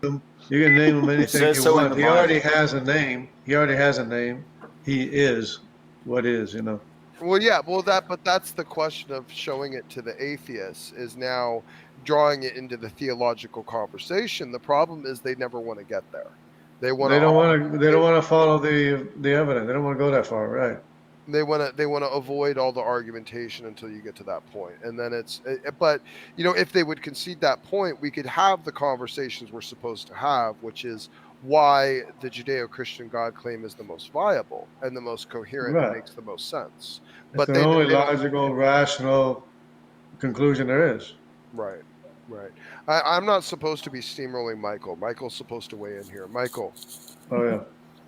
him. You can name him It anything says you so in want. the He already Bible. has a name. He already has a name. He is what is, you know. Well, yeah, well but that's the question of showing it to the atheists is now drawing it into the theological conversation. The problem is they never want to get there. They want They don't to want to. They don't want to follow the evidence. They don't want to go that far, right? they want to avoid all the argumentation until you get to that point, and then but if they would concede that point, we could have the conversations we're supposed to have, which is why the Judeo-Christian God claim is the most viable and the most coherent and Right. makes the most sense. It's But the only logical, rational conclusion there is. right, right. I'm not supposed to be steamrolling Michael. Michael's supposed to weigh in here. Michael, Oh yeah.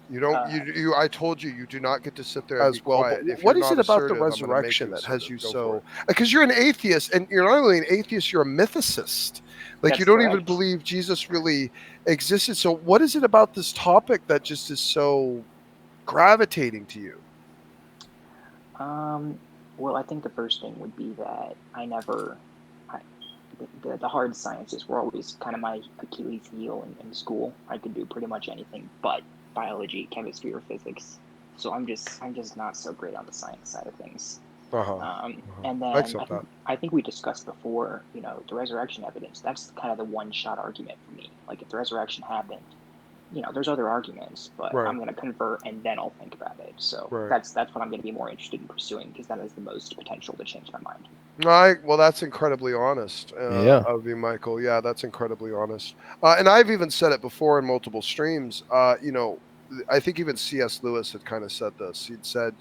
you don't. Uh, You. I told you, you do not get to sit there and as be well. quiet. But If what you're is not it about the assertive, I'm going to make resurrection you that has you assertive. Go for it. so? Because you're an atheist, and you're not only an atheist, you're a mythicist. Like That's you don't even correct. believe Jesus really existed. So, what is it about this topic that just is so gravitating to you? Um, well, I think the first thing would be that I, the hard sciences were always kind of my Achilles heel in school. I could do pretty much anything but biology, chemistry, or physics. So I'm just not so great on the science side of things. Uh-huh. And I then accept that. I think we discussed before, the resurrection evidence. That's kind of the one shot argument for me. Like if the resurrection happened, there's other arguments, but Right. I'm going to convert and then I'll think about it. So Right. that's what I'm going to be more interested in pursuing because that has the most potential to change my mind. Well, that's incredibly honest Yeah. of you, Michael. Yeah, that's incredibly honest. And I've even said it before in multiple streams. I think even C.S. Lewis had kind of said this. He'd said,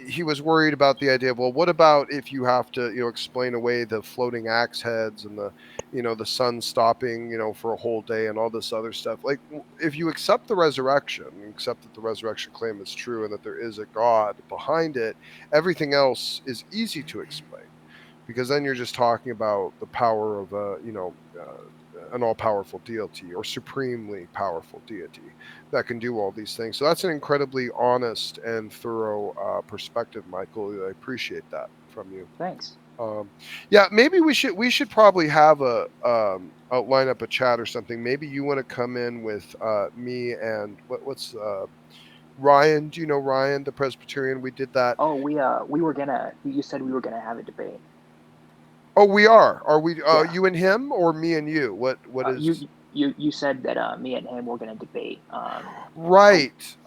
he was worried about the idea of, well, what about if you have to, explain away the floating axe heads and the sun stopping, for a whole day and all this other stuff. Like, if you accept the resurrection, accept that the resurrection claim is true and that there is a God behind it, everything else is easy to explain because then you're just talking about the power of an all-powerful deity or supremely powerful deity that can do all these things. So that's an incredibly honest and thorough perspective, Michael. I appreciate that from you. Thanks. Yeah, maybe we should probably have line up a chat or something. Maybe you want to come in with me and what's Ryan. Do you know Ryan, the Presbyterian? We did that. Oh, you said we were gonna have a debate. Oh, we are. Are we? Yeah. You and him, or me and you? What is? You said that me and him were gonna debate. Right.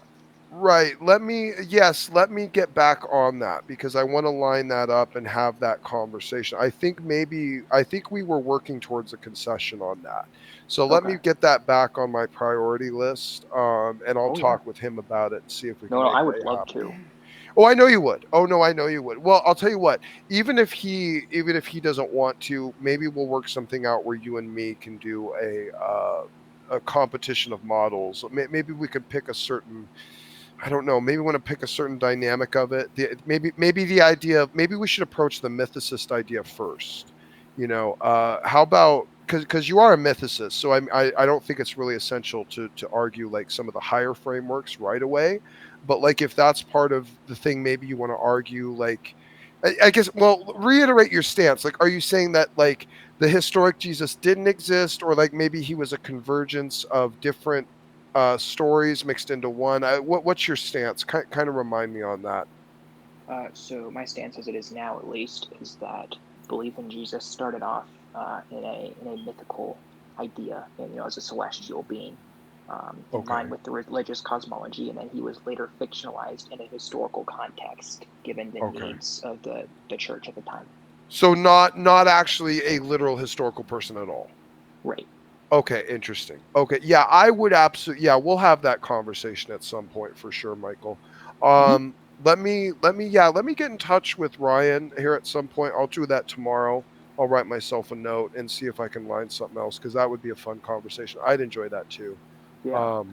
Right. Let me get back on that because I want to line that up and have that conversation. I think we were working towards a concession on that. So let me Okay. get that back on my priority list. And I'll Oh, yeah. talk with him about it and see if we can No, make I would that love happen. to. Oh, I know you would. Oh no, I know you would. Well, I'll tell you what. Even if he doesn't want to, maybe we'll work something out where you and me can do a competition of models. Maybe we could pick a certain. I don't know. Maybe we want to pick a certain dynamic of it. Maybe the idea of maybe we should approach the mythicist idea first. How about because you are a mythicist, so I don't think it's really essential to argue like some of the higher frameworks right away. But like if that's part of the thing, maybe you want to argue like I guess. Well, reiterate your stance. Like, are you saying that like the historic Jesus didn't exist, or like maybe he was a convergence of different stories mixed into one? What's your stance? Kind of remind me on that. So my stance, as it is now at least, is that belief in Jesus started off in a mythical idea, and as a celestial being, in line with the religious cosmology, and then he was later fictionalized in a historical context, given the Okay. needs of the church at the time. So not actually a literal historical person at all. Right. Okay, interesting. Okay, yeah, I would absolutely. Yeah, we'll have that conversation at some point for sure, Michael. Let me get in touch with Ryan here at some point. I'll do that tomorrow. I'll write myself a note and see if I can line something else because that would be a fun conversation. I'd enjoy that too. Yeah.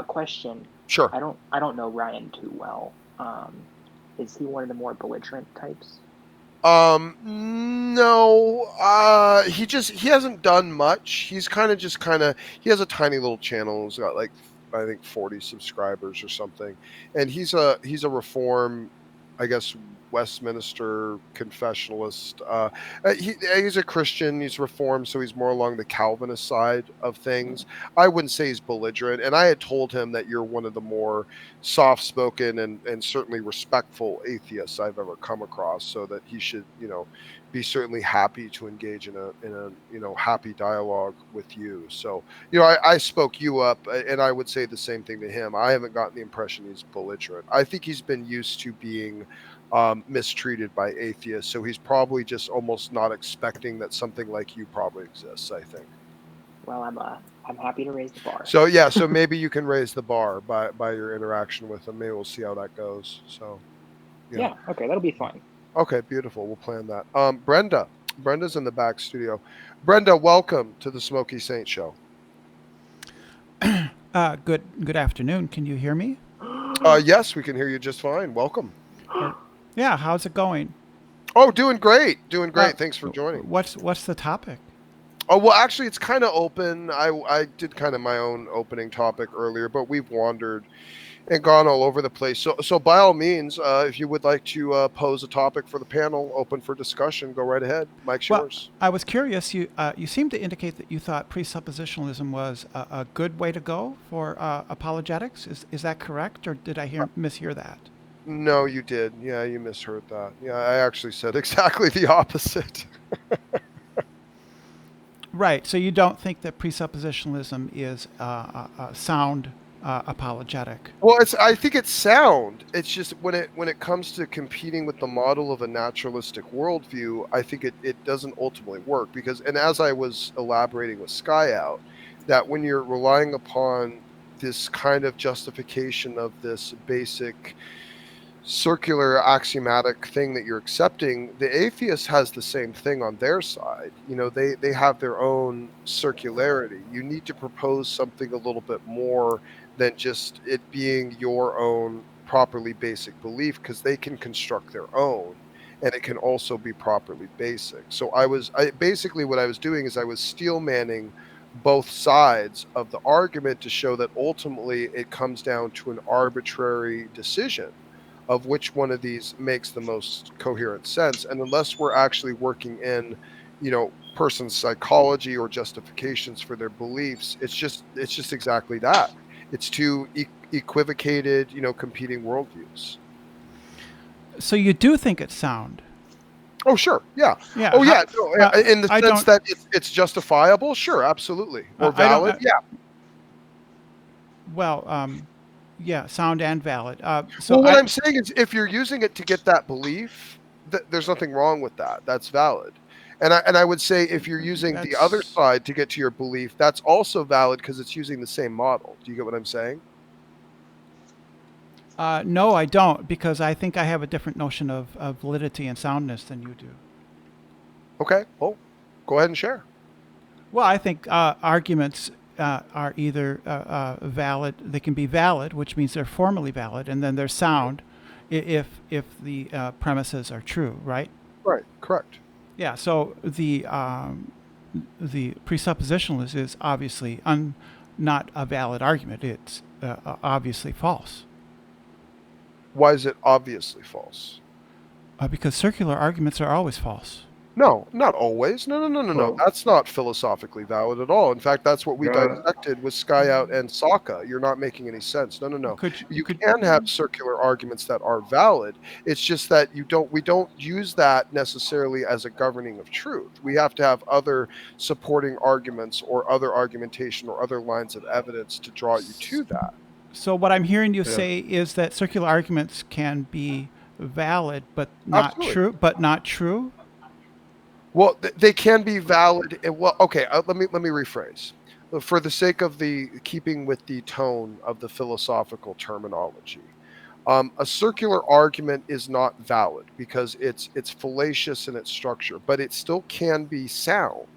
Question. Sure. I don't know Ryan too well. Is he one of the more belligerent types? No. He hasn't done much. He's he has a tiny little channel. He's got like I think 40 subscribers or something, and he's a reform, I guess Westminster confessionalist. He's a Christian. He's Reformed, so he's more along the Calvinist side of things. I wouldn't say he's belligerent, and I had told him that you're one of the more soft-spoken and certainly respectful atheists I've ever come across, so that he should, be certainly happy to engage in a happy dialogue with you. So, I spoke you up, and I would say the same thing to him. I haven't gotten the impression he's belligerent. I think he's been used to being mistreated by atheists, so he's probably just almost not expecting that something like you probably exists, I think. Well, I'm happy to raise the bar. So yeah, so maybe you can raise the bar by your interaction with him. Maybe we'll see how that goes. So yeah, okay, that'll be fun. Okay, beautiful. We'll plan that. Brenda's in the back studio. Brenda, welcome to the Smoky Saint Show. Good afternoon. Can you hear me? Yes, we can hear you just fine. Welcome. Yeah, how's it going? Oh, doing great. Thanks for joining. What's the topic? Oh, well, actually, it's kind of open. I did kind of my own opening topic earlier, but we've wandered and gone all over the place. So by all means, if you would like to pose a topic for the panel, open for discussion, go right ahead. Mike's yours. I was curious. You seemed to indicate that you thought presuppositionalism was a good way to go for apologetics. Is that correct, or did I mishear that? No, you did. Yeah, you misheard that. Yeah, I actually said exactly the opposite. Right. So you don't think that presuppositionalism is a sound apologetic? Well, I think it's sound. It's just when it comes to competing with the model of a naturalistic worldview, I think it doesn't ultimately work because, and as I was elaborating with Sky Out, that when you're relying upon this kind of justification of this basic circular axiomatic thing that you're accepting, the atheist has the same thing on their side. They have their own circularity. You need to propose something a little bit more than just it being your own properly basic belief, because they can construct their own and it can also be properly basic. So basically what I was doing is I was steel manning both sides of the argument to show that ultimately it comes down to an arbitrary decision of which one of these makes the most coherent sense. And unless we're actually working in, person's psychology or justifications for their beliefs, it's just exactly that. It's two equivocated, competing worldviews. So you do think it's sound? Oh, sure. Yeah. Yeah. Oh, yeah. No, in the sense that it's justifiable? Sure, absolutely. Or valid? Yeah. Well, yeah, sound and valid. So what I'm saying is if you're using it to get that belief, there's nothing wrong with that. That's valid. And I would say if you're using the other side to get to your belief, that's also valid because it's using the same model. Do you get what I'm saying? No, I don't, because I think I have a different notion of validity and soundness than you do. Okay. Well, go ahead and share. Well, I think arguments are either valid. They can be valid, which means they're formally valid, and then they're sound if the premises are true, right? Right. Correct. Yeah. So the presuppositionalist is obviously not a valid argument. It's obviously false. Why is it obviously false? Because circular arguments are always false. No, not always. No. That's not philosophically valid at all. In fact, that's what we dissected with Sky Out and Sokka. You're not making any sense. No. You can have circular arguments that are valid. It's just that we don't use that necessarily as a governing of truth. We have to have other supporting arguments or other argumentation or other lines of evidence to draw you to that. So what I'm hearing you say is that circular arguments can be valid, but not true. But not true. Well, they can be valid. Well, okay. Let me rephrase, for the sake of the keeping with the tone of the philosophical terminology. A circular argument is not valid because it's fallacious in its structure, but it still can be sound.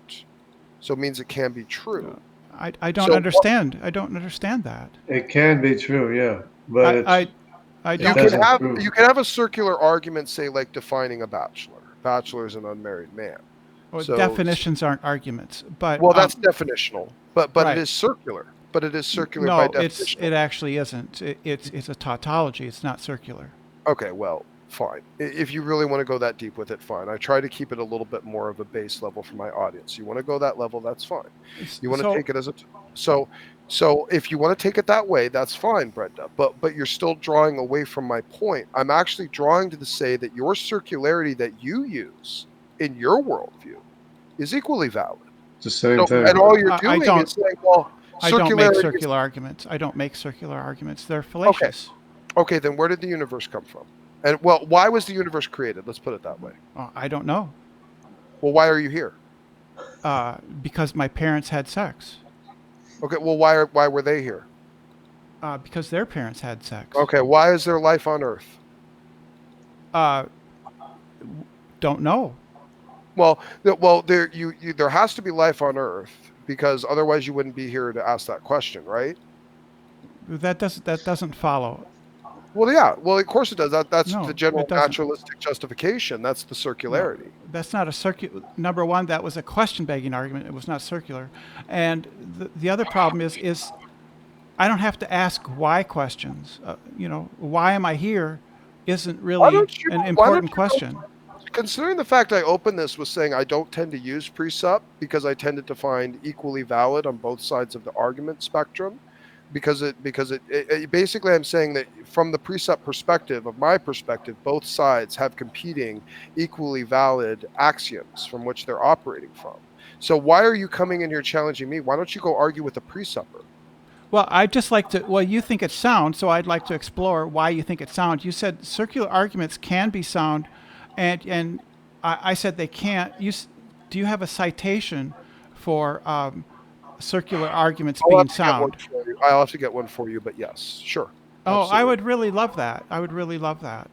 So it means it can be true. I don't understand. I don't understand that. It can be true, yeah, but I don't. You can have a circular argument, say like defining a bachelor. Bachelor is an unmarried man. Well, definitions aren't arguments, but that's definitional. But right. It is circular. But it is circular by definition. No, it actually isn't. It's a tautology. It's not circular. Okay, well, fine. If you really want to go that deep with it, fine. I try to keep it a little bit more of a base level for my audience. You want to go that level, that's fine. You want to take it as a so if you want to take it that way, that's fine, Brenda. But you're still drawing away from my point. I'm actually drawing to say that your circularity that you use in your worldview is equally valid. It's the same thing. And all you're I doing don't- is saying, well, I don't make circularity circular arguments. I don't make circular arguments. They're fallacious. Okay, then where did the universe come from? And well, why was the universe created? Let's put it that way. I don't know. Well, why are you here? Because my parents had sex. Okay, well, why were they here? Because their parents had sex. Okay, why is there life on Earth? Don't know. Well, there has to be life on Earth because otherwise you wouldn't be here to ask that question, right? That doesn't follow. Well, yeah. Well, of course it does. That's No, the general it doesn't. naturalistic justification. That's the circularity. That's not a circular. Number one, that was a question-begging argument. It was not circular. And the other problem is I don't have to ask why questions. Why am I here isn't really an important question. Considering the fact I opened this with saying I don't tend to use precept because I tended to find equally valid on both sides of the argument spectrum, because it basically I'm saying that from the precept perspective, of my perspective, both sides have competing equally valid axioms from which they're operating from. So why are you coming in here challenging me? Why don't you go argue with the preceptor? Well, I'd just like to. Well, you think it's sound, so I'd like to explore why you think it's sound. You said circular arguments can be sound, and I said they can't. Do you have a citation for circular arguments being sound? I'll have to get one for you, but yes, sure. Oh, Absolutely. I would really love that. I would really love that.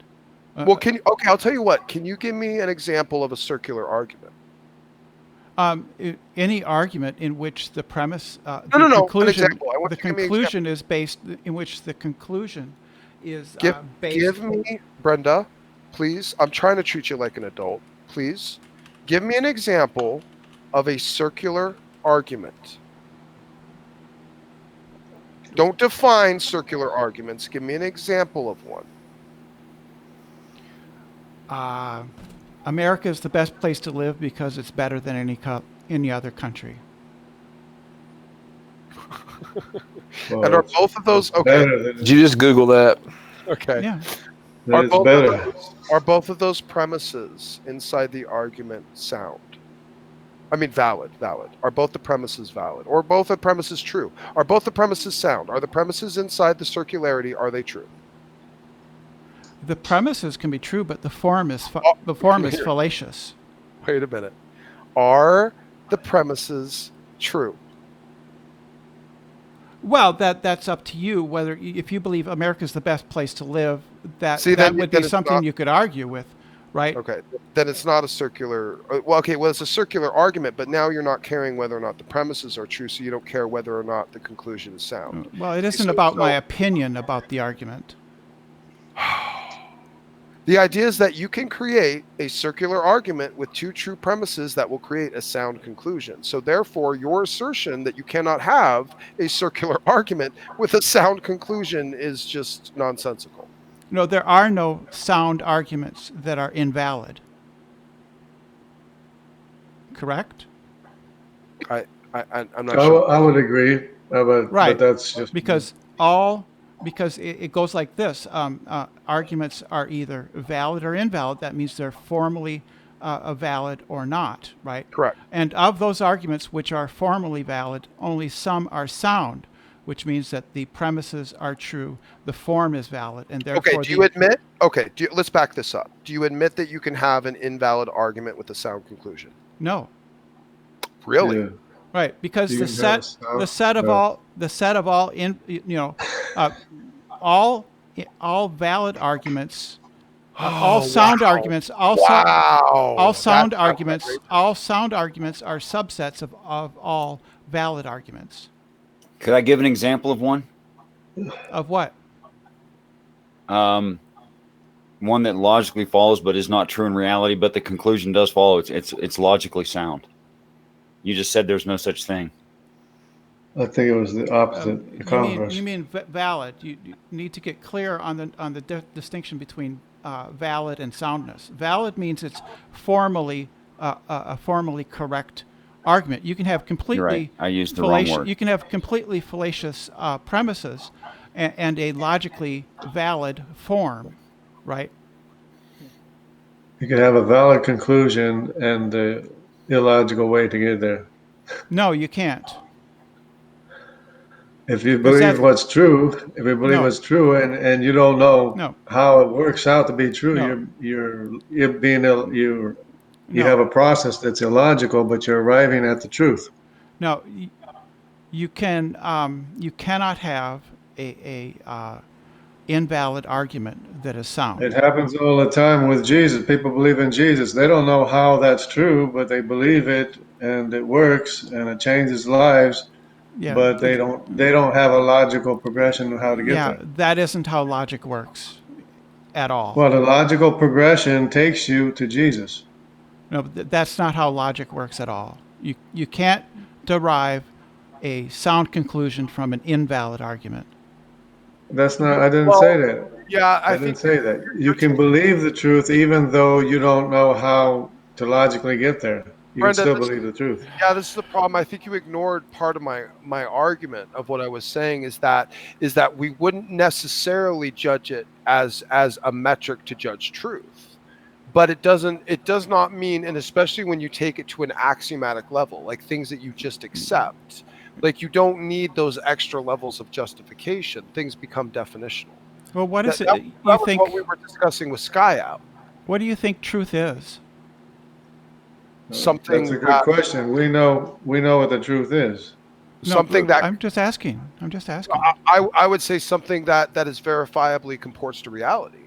Well, I'll tell you what. Can you give me an example of a circular argument? Any argument in which the premise, No. conclusion, An example. I want the you to give me an conclusion is based, in which the conclusion is based. Give me, Brenda, please. I'm trying to treat you like an adult. Please, give me an example of a circular argument. Don't define circular arguments. Give me an example of one. America is the best place to live because it's better than any other country. Well, And are both of those okay? Did you just Google that? Okay. Yeah. It's better. Are both of those premises inside the argument sound? I mean, valid. Are both the premises valid? Or both the premises true? Are both the premises sound? Are the premises inside the circularity, are they true? The premises can be true, but the form is fallacious. Wait a minute. Are the premises true? Well, that's up to you. Whether if you believe America is the best place to live, that would be it's something not- you could argue with, right? Okay, then it's not a circular. Well, it's a circular argument, but now you're not caring whether or not the premises are true, so you don't care whether or not the conclusion is sound. Well, it isn't So- about my so- opinion about the argument. The idea is that you can create a circular argument with two true premises that will create a sound conclusion. So therefore, your assertion that you cannot have a circular argument with a sound conclusion is just nonsensical. No, there are no sound arguments that are invalid. Correct? I'm not sure. I would agree, but Right. that's just Because it goes like this: arguments are either valid or invalid. That means they're formally valid or not, right? Correct. And of those arguments which are formally valid, only some are sound, which means that the premises are true, the form is valid, and therefore. Okay, do you admit? Okay, let's back this up. Do you admit that you can have an invalid argument with a sound conclusion? No. Really? Yeah. Right, because You the can have set a the set of no. all valid arguments, all sound wow. arguments, all Wow. sound That's arguments, outrageous. all sound arguments are subsets of all valid arguments. Could I give an example of one? Of what? One that logically follows, but is not true in reality, but the conclusion does follow. It's logically sound. You just said there's no such thing. I think it was the opposite, the converse. You mean valid? You need to get clear on the distinction between valid and soundness. Valid means it's formally a formally correct argument. You can have You're completely right. I used the wrong word. You can have completely fallacious premises and a logically valid form, right? You can have a valid conclusion and the illogical way to get there. No, you can't. If you Because believe that- what's true, if you believe No. what's true, and you don't know No. how it works out to be true, No. you're being you No. have a process that's illogical, but you're arriving at the truth. No, you cannot have a invalid argument that is sound. It happens all the time with Jesus. People believe in Jesus. They don't know how that's true, but they believe it, and it works, and it changes lives. Yeah, But they don't have a logical progression of how to get yeah, there. that isn't how logic works at all. Well, the logical progression takes you to Jesus. No, that's not how logic works at all. You can't derive a sound conclusion from an invalid argument. That's not. I didn't Well, say that. Yeah, I didn't say that. You can believe the truth even though you don't know how to logically get there. You can Brenda, still this- believe the truth. Yeah, this is the problem. I think you ignored part of my argument of what I was saying is that we wouldn't necessarily judge it as a metric to judge truth. But it does not mean, and especially when you take it to an axiomatic level, like things that you just accept, like you don't need those extra levels of justification. Things become definitional. Well, what is That it you was think? what we were discussing with Sky Out. What do you think truth is? Something That's a good that- question. We know what the truth is. Something No, that I'm just asking. I would say something that is verifiably comports to reality.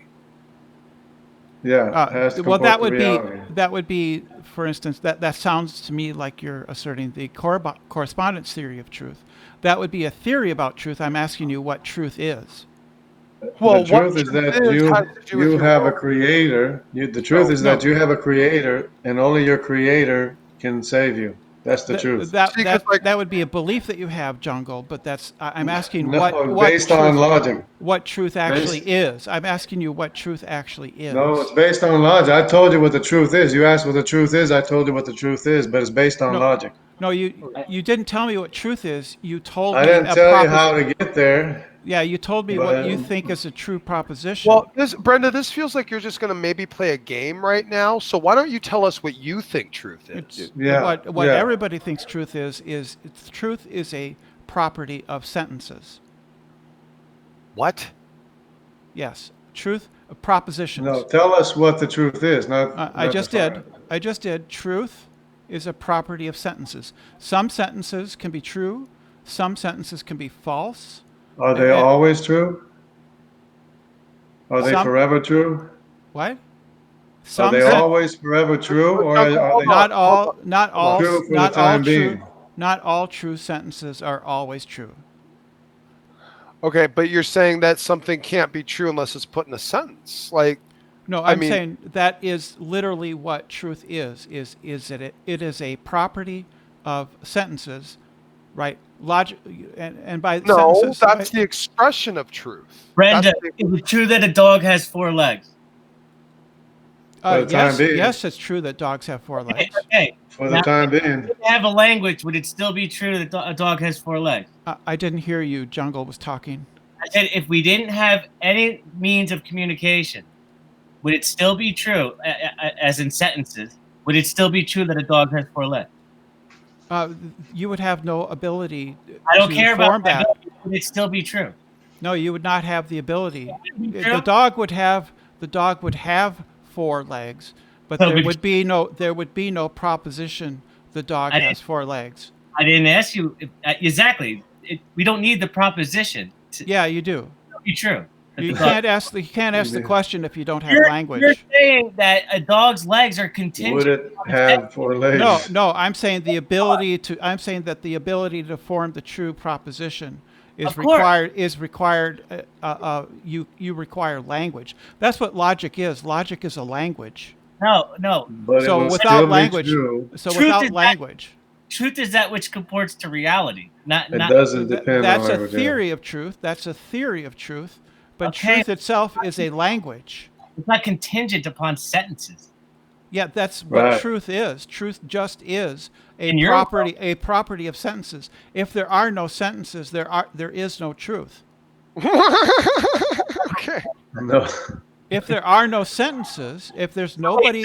Yeah. it has to Well, comport that to would reality. that would be, for instance, that sounds to me like you're asserting the correspondence theory of truth. That would be a theory about truth. I'm asking you what truth is. Well, the what truth is truth that is you has to do with your have a own- creator. The truth is that No. you have a creator, and only your creator can save you. That's the truth. That See, 'cause, like- that would be a belief that you have, Jungle. But I'm asking No, what based truth, on logic. what truth actually is. I'm asking you what truth actually is. No, it's based on logic. I told you what the truth is. You asked what the truth is. I told you what the truth is, but it's based on No. logic. No, you didn't tell me what truth is. You told I me didn't a tell you proposi- how to get there. Yeah, you told me what you But- think is a true proposition. Well, Brenda, this feels like you're just going to maybe play a game right now. So why don't you tell us what you think truth is? Yeah, what yeah. everybody thinks truth is truth is a property of sentences. What? Yes, truth propositions. No, tell us what the truth is. Not. I not just define did. it. I just did. Truth is a property of sentences. Some sentences can be true. Some sentences can be false. Are they And- always true? Are they Some- forever true? What? Are Some they sen- always forever true, or are they not all not all true for the not all time true being? not all true sentences are always true. Okay, but you're saying that something can't be true unless it's put in a sentence. Like, No, I I'm mean- saying that is literally what truth is that it is a property of sentences, right? Logic and by no, sentences, that's the expression of truth. Brenda, That's is it true that a dog has 4 legs? For the time being. yes, it's true that dogs have 4 legs. Okay. For the time being, If they have a language, would it still be true that a dog has 4 legs? I didn't hear you. Jungle was talking. I said if we didn't have any means of communication, would it still be true, as in sentences, would it still be true that a dog has 4 legs? You would have no ability. I don't to care form about that. that. Would it still be true? No, you would not have the ability. be The true? dog would have 4 legs, but So there we- would be no proposition the dog I has didn't- 4 legs. I didn't ask you exactly. We don't need the proposition to Yeah, you do. be true. that You the dog- can't ask the question if you don't have You're language. saying that a dog's legs are contingent. would it have 4 legs? No, I'm saying that the ability to form the true proposition is Of course. required. You require language. That's what logic is. Logic is a language. No. But So it will without still be language- true. So Truth without is that- language, Truth is that which comports to reality. Not It not. doesn't depend that's on a language. theory of truth. That's a theory of truth. But Okay. truth itself is a language. It's not contingent upon sentences. Yeah, that's what Right. truth is. Truth just is In your a property of sentences. If there are no sentences, there is no truth. Okay. No. If there are no sentences, if there's nobody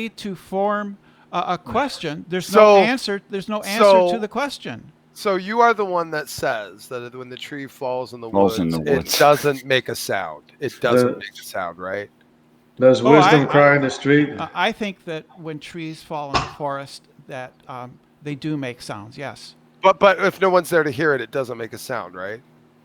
to form a question, there's no So- answer. There's no answer so- to the question. So you are the one that says that when the tree falls in the Falls woods, in the it woods. doesn't make a sound. It doesn't The- make a sound, right? Does Oh, wisdom cry in the street? I think that when trees fall in the forest, that they do make sounds. Yes. But if no one's there to hear it, it doesn't make a sound, right?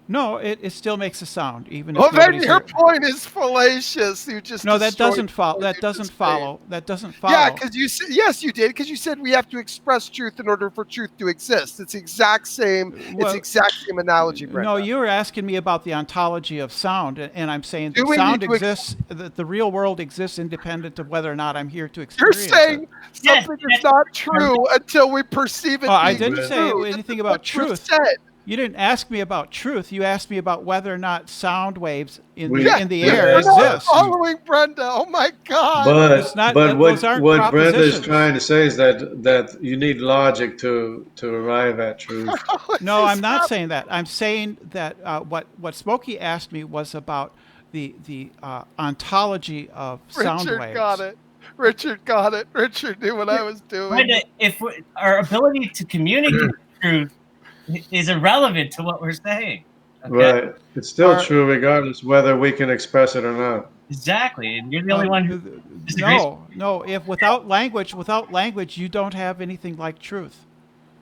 No, it still makes a sound, even if Well, then nobody's your there. point is fallacious. You just No, that destroyed doesn't follow. what That you doesn't just follow. That doesn't follow. Yeah, because you said yes, you did because you said we have to express truth in order for truth to exist. It's the exact same. Well, it's the exact same analogy, Brenda. No, you were asking me about the ontology of sound, and I'm saying Do that we sound need to exists, that the real world exists independent of whether or not I'm here to You're experience saying it. Yes, something yes. is not true until we perceive it. Oh, I being didn't say true. anything This is about what you truth. Said. You didn't ask me about truth. You asked me about whether or not sound waves in We- the, in the Yeah, air You're not exist. following Brenda. Oh my God. But not- but those aren't what Brenda is propositions. trying to say is that you need logic to arrive at truth. No, I'm not saying that. I'm saying that what Smokey asked me was about the ontology of sound Richard waves. got it. Richard got it. Richard knew what I was doing. Brenda, our ability to communicate truth is irrelevant to what we're saying. Okay? Right. It's still Or- true regardless whether we can express it or not. Exactly. And you're the only one who disagrees. No. If without language, you don't have anything like truth.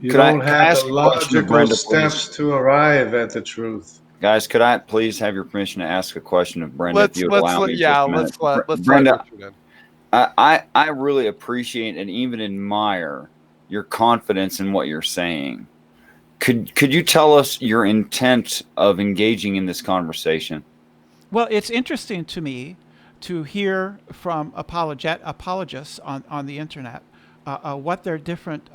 You Could I- don't could I have ask the a question of logical Brenda, steps please? to arrive at the truth. Guys, could I please have your permission to ask a question of Brenda? Let's if you would allow me just a minute? let's Brenda, let Richard in. I really appreciate and even admire your confidence in what you're saying. Could you tell us your intent of engaging in this conversation? Well, it's interesting to me to hear from apologists on the internet what their different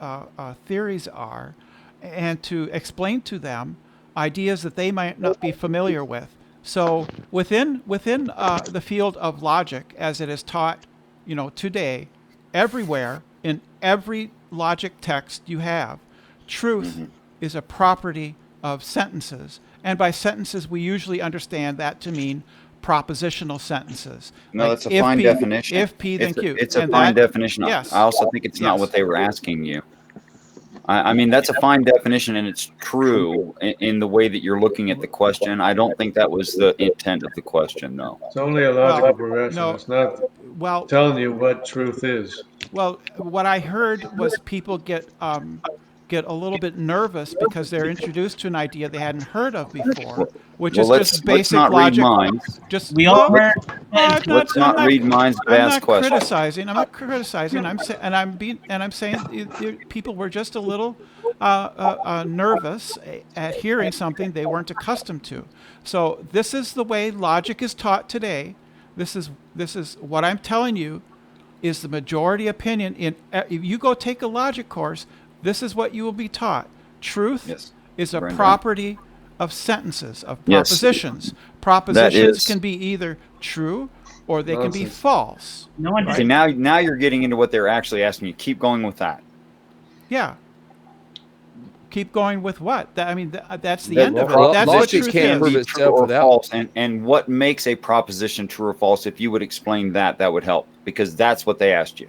theories are, and to explain to them ideas that they might not be familiar with. So within the field of logic, as it is taught, today, everywhere in every logic text you have, truth is a property of sentences, and by sentences we usually understand that to mean propositional sentences. No, Like, that's a if fine P- definition. If P, then Q. It's a And fine that- definition. Yes. I also think it's not Yes. what they were asking you. I mean, that's a fine definition, and it's true in the way that you're looking at the question. I don't think that was the intent of the question, though. It's only a logical Well, progression. no. It's not Well, telling you what truth is. what I heard was people get a little bit nervous because they're introduced to an idea they hadn't heard of before, which Well, is let's just basic not logic. read minds. Just We all well, heard. I'm Let's not read minds, but I'm ask not questions. criticizing. I'm not criticizing. I'm saying people were just a little nervous at hearing something they weren't accustomed to. So this is the way logic is taught today. This is what I'm telling you is the majority opinion. If you go take a logic course, this is what you will be taught. Truth Yes, is a Brenda. property of sentences, of Yes. propositions. Propositions is- can be either true or they can be Nonsense. false. No one Okay, now you're getting into what they're actually asking you. Keep going with that. Yeah. Keep going with what? That's the That- end of it. Well, That's what logic truth can't is. prove Be itself true or without- false, and what makes a proposition true or false? If you would explain that, that would help, because that's what they asked you.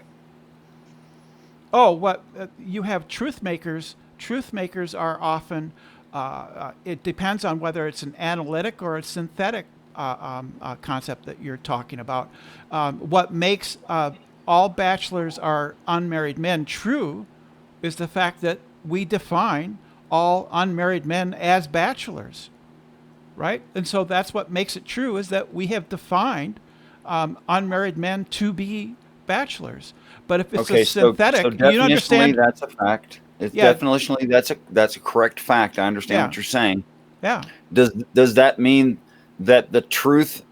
Oh, what you have truth makers. Truth makers are often. It depends on whether it's an analytic or a synthetic concept that you're talking about. What makes all bachelors are unmarried men true is the fact that we define all unmarried men as bachelors, right? And so that's what makes it true, is that we have defined unmarried men to be bachelors. But if it's Okay, a so synthetic, you definitionally, understand? that's a fact. It's Yeah. definitionally that's a correct fact. I understand Yeah. what you're saying. Yeah. Does that mean that the truth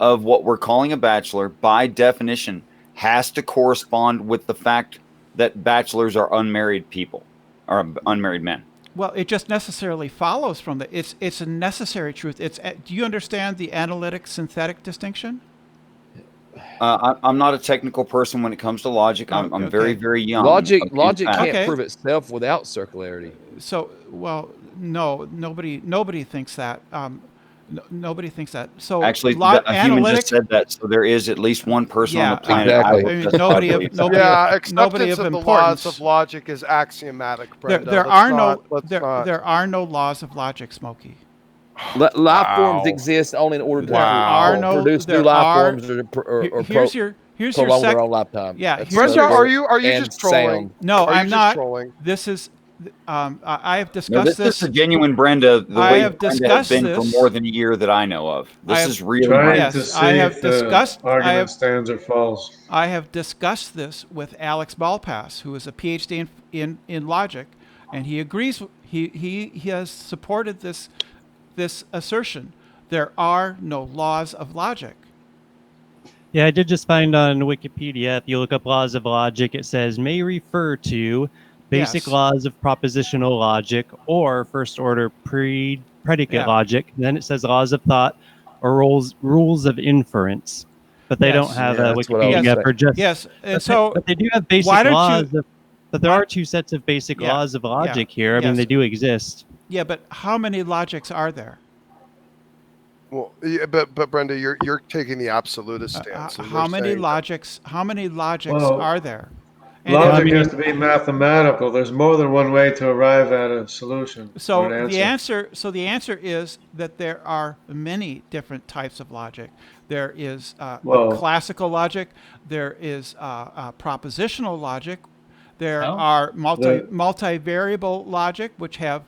of what we're calling a bachelor, by definition, has to correspond with the fact that bachelors are unmarried people or unmarried men? Well, it just necessarily follows from the. It's a necessary truth. Do you understand the analytic synthetic distinction? I'm not a technical person when it comes to logic. I'm Okay. very, very young. Logic Okay. can't Okay. prove itself without circularity. So, well, no, nobody thinks that. Nobody thinks that. So Actually, a human analytic. just said that. So there is at least one person on Yeah, the planet. exactly. I would I mean, just nobody believe of- that. nobody- Yeah, nobody acceptance of of the importance. laws of logic is axiomatic, Brenda. There Let's are not- no let's there, not. there are no laws of logic, Smokey. Life Wow. forms exist only in order to There are no- produce there new life are- forms or Here's your prolong sec- their own lifetime. Yeah, That's here's Brenda, your- are you and just trolling? sound. No, Are you I'm just not. trolling? This is. I have No, discussed this is a genuine Brenda. The I way have Brenda has discussed been this. for more than a year that I know of. I This have is really Trying Yes, to see I have if the discussed- I argument have- stands or falls. I have discussed this with Alex Balpass, who is a PhD in logic, and he agrees. He has supported this assertion. There are no laws of logic. Yeah, I did just find on Wikipedia, if you look up laws of logic, it says may refer to basic Yes. laws of propositional logic or first order predicate Yeah. logic. Then it says laws of thought or rules of inference. But they Yes. don't have Yeah, a that's what I was Wikipedia saying. for just. Yes, and But so they do have basic why don't you- laws. But there are two sets of basic Yeah, laws of logic yeah, here. I mean, yes. they do exist. yeah, but how many logics are there? Well, yeah, but Brenda, you're taking the absolutist stance. and How we're many saying- logics? How many logics Well, are there? And Logic I mean- has to be mathematical. There's more than one way to arrive at a solution. So or an the answer is that there are many different types of logic. There is Well- classical logic. There is propositional logic. There Oh. are The- multivariable logic, which have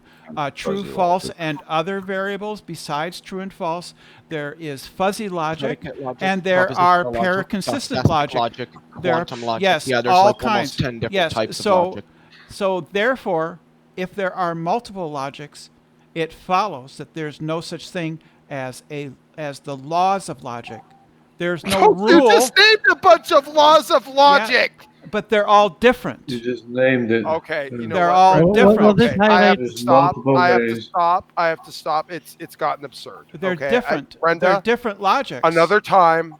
true, Fuzzy false, logic. and other variables besides true and false. There is fuzzy logic, Predicate logic, and there are propositional logic, paraconsistent stochastic logic. logic, quantum logic. Yes, Yeah, there's all like kinds. almost 10 different Yes, types so, of logic. So therefore, if there are multiple logics, it follows that there's no such thing as the laws of logic. There's no Oh, you rule, just named a bunch of laws of logic. but they're all different. You just named it. Okay, you know They're what, all Brenda? different. Well, this Okay, I have to There's stop. multiple I have to ways. stop. I have to stop. It's gotten absurd. They're okay? different. Brenda, They're different logics. another time.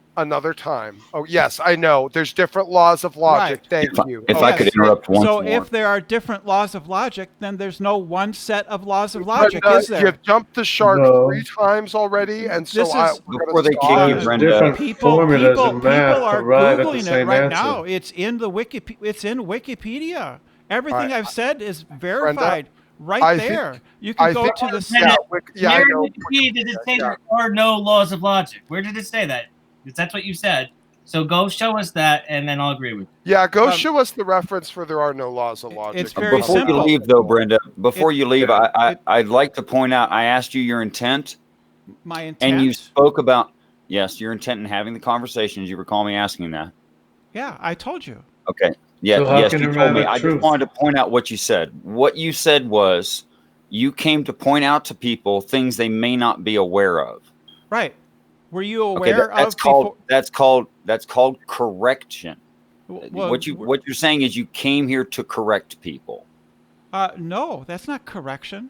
Oh yes, I know. There's different laws of logic. Right. Thank If I- you. if I Okay. could interrupt once So more. if there are different laws of logic, then there's no one set of laws of logic, Brenda, is there? You've jumped the shark No. 3 times already, and so This is- we're gonna Before they stop. kick you, There's Brenda. different People formulas of math to are arrive at the googling it same right answer. now. It's in the It's in Wikipedia. Everything I- I've said is verified right I think- there. You can I go think- to the. Yeah, yeah, I Where know. in Wikipedia did it say Yeah. there are no laws of logic? Where did it say that? Because that's what you said. So go show us that, and then I'll agree with you. Yeah, go Um, show us the reference for there are no laws of logic. It's very Before simple. you leave, though, Brenda, before you leave, it- I'd like to point out I asked you your intent, My intent. and you spoke about, yes, your intent in having the conversations. You recall me asking that. Yeah, I told you. Okay. Yeah, So how yes, can you you told arrive me. at I truth? just wanted to point out what you said. What you said was you came to point out to people things they may not be aware of. Right. Were you Okay, aware that's of called before? that's called correction. Well, what you're saying is you came here to correct people. No, that's not correction.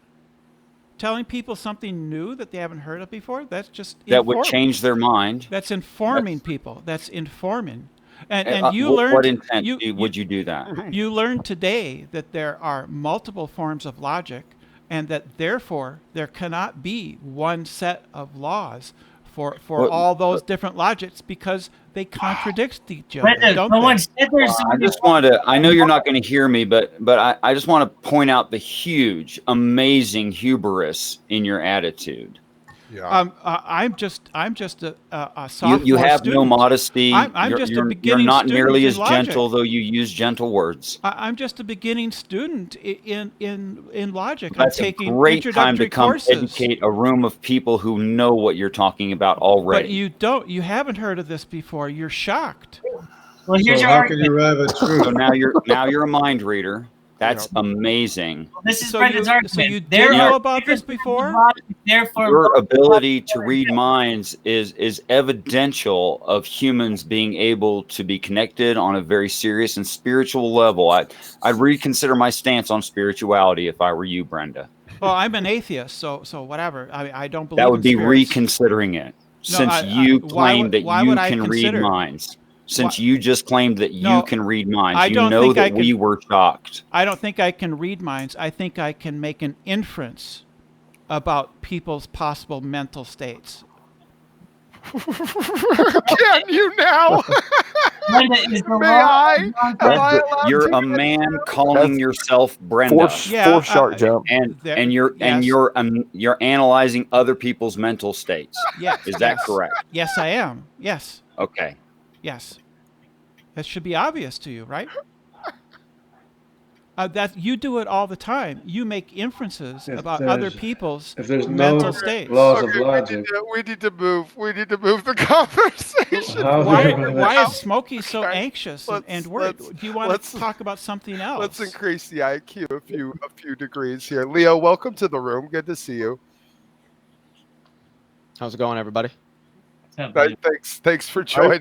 Telling people something new that they haven't heard of before, that's just That would informing. change their mind. That's informing people. That's informing. And Uh, you what, learned what intent you, would you do that? you learned today that there are multiple forms of logic, and that therefore there cannot be one set of laws for Well, all those different logics because they contradict each other, Brenda, don't no they? one said there's I just wanted to, I know you're not going to hear me, but I just want to point out the huge, amazing hubris in your attitude. Yeah. I'm just a sophomore You have no student. modesty. I'm you're, just a you're, beginning you're not student nearly in as logic. gentle, though you use gentle words. I'm just a beginning student in logic. That's I'm a taking great time to introductory come courses. educate a room of people who know what you're talking about already. But you haven't heard of this before. You're shocked. Well, here's So your how can argument. you arrive at So truth? now you're a mind reader. That's amazing. This is So Brendan's you- argument. so you did There know are about this different before? logic, Therefore, Your ability to read minds is evidential of humans being able to be connected on a very serious and spiritual level. I'd reconsider my stance on spirituality if I were you, Brenda. Well, I'm an atheist, so whatever. I don't believe That would in be spirits. reconsidering it, since you why claim would- that why you would I can read consider- minds. Since Why- you just claimed that you No, can read minds, I you don't know think that I we can- were shocked. I don't think I can read minds. I think I can make an inference about people's possible mental states. Can you now? Brenda is the May law. I? Am I allowed You're to? a man calling That's yourself Brenda, Yeah, shark jump. and There- you're yes. you're analyzing other people's mental states. Yes. Is that yes. correct? Yes, I am. Yes. Okay. Yes. That should be obvious to you, right? That you do it all the time. You make inferences If about other there's- people's If there's mental no states. laws of Okay, logic, we need to move. We need to move the conversation. how Why is Smokey so Okay, anxious and let's- worried? let's- Do you want let's- to talk about something else? Let's increase the IQ a few degrees here. Leo, welcome to the room. Good to see you. How's it going, everybody? What's up, buddy? Thanks for joining.